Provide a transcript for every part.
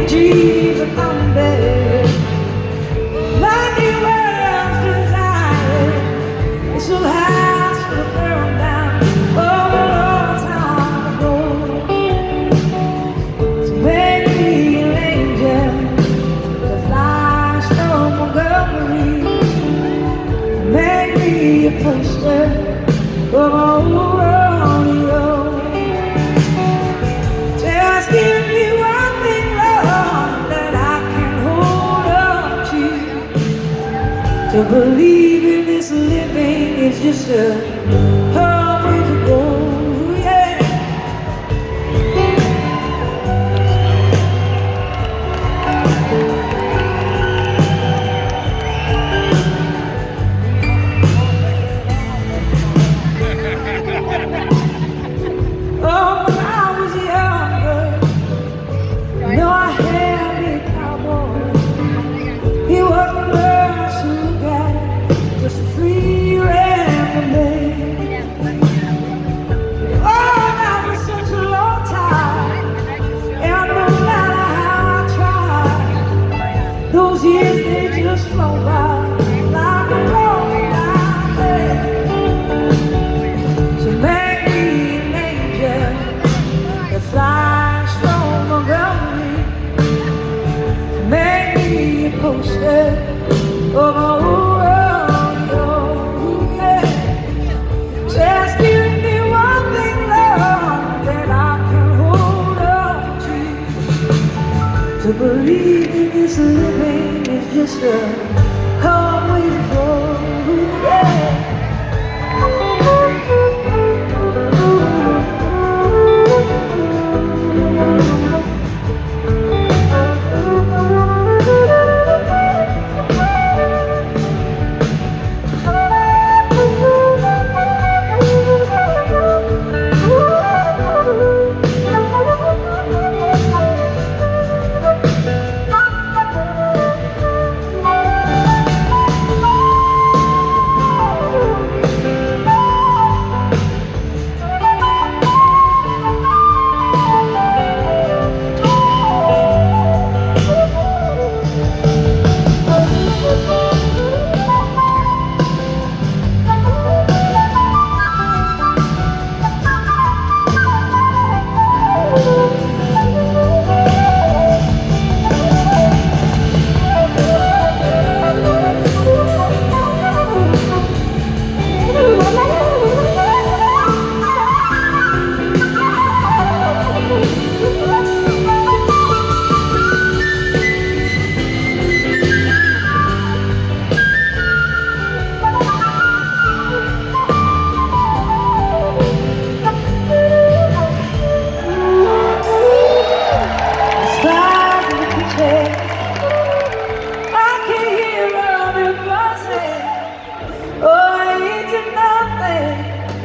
dreams are coming back. My new world's desire is a house for a girl down a long time ago. So make me an angel that flies from Montgomery. Make me a poster of a rodeo. Just give me one thing, Lord, that I can hold on to. To believe in this living is just a hard way to go, yeah. Oh, when I was younger, you know I had me a cowboy. He wasn't much to look at, just a free random man. Oh, that was such a long time, and no matter how I tried, those years they just flow by like a rolling down. So make me an angel that flies from Montgomery. Make me a poster of a rodeo, yeah. Just give me one thing, Lord, that I can hold on to believe in this living is just a hard way to go, yeah.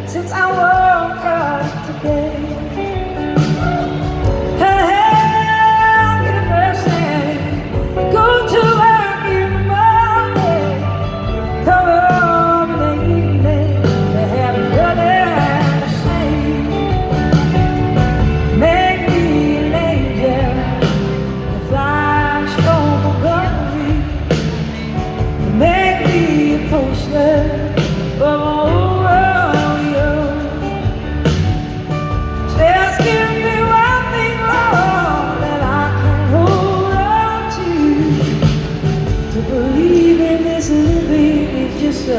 Since I woke up today, hey, get a person, go to work in the morning, come home in the evening, they have nothing to say. Make me an angel that flies from Montgomery. Make me a poster of a just a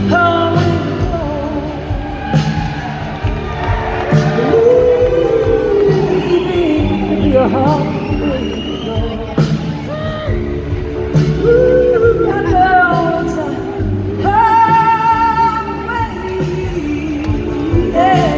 home and home. Leaving your home. I know it's a hard way, yeah.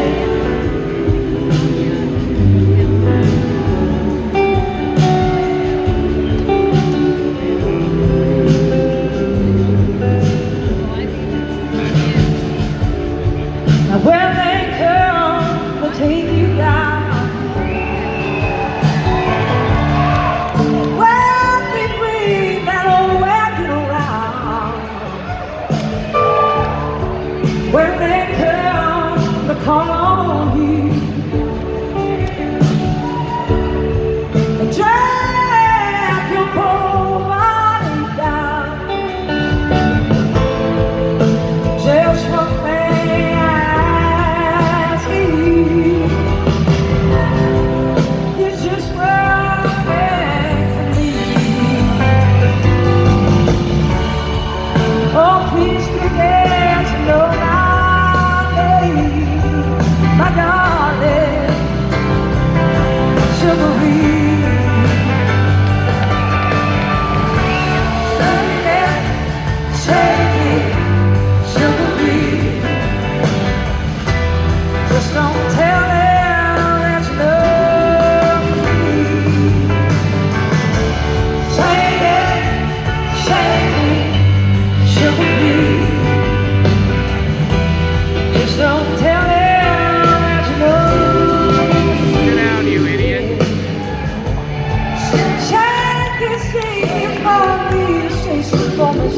When they come to take you down, when they bring that old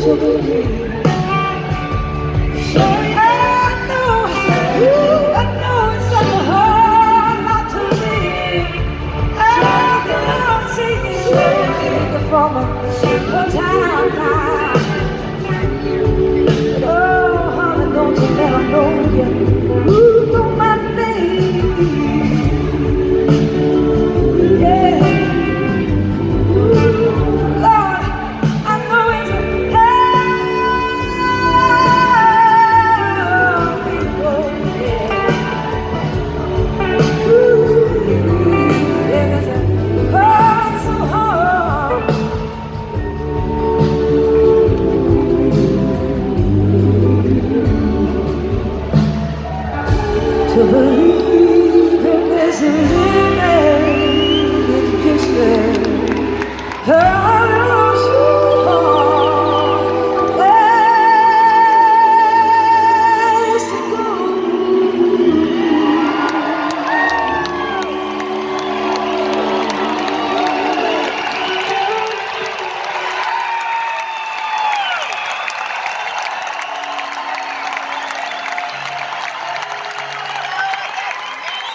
to believe.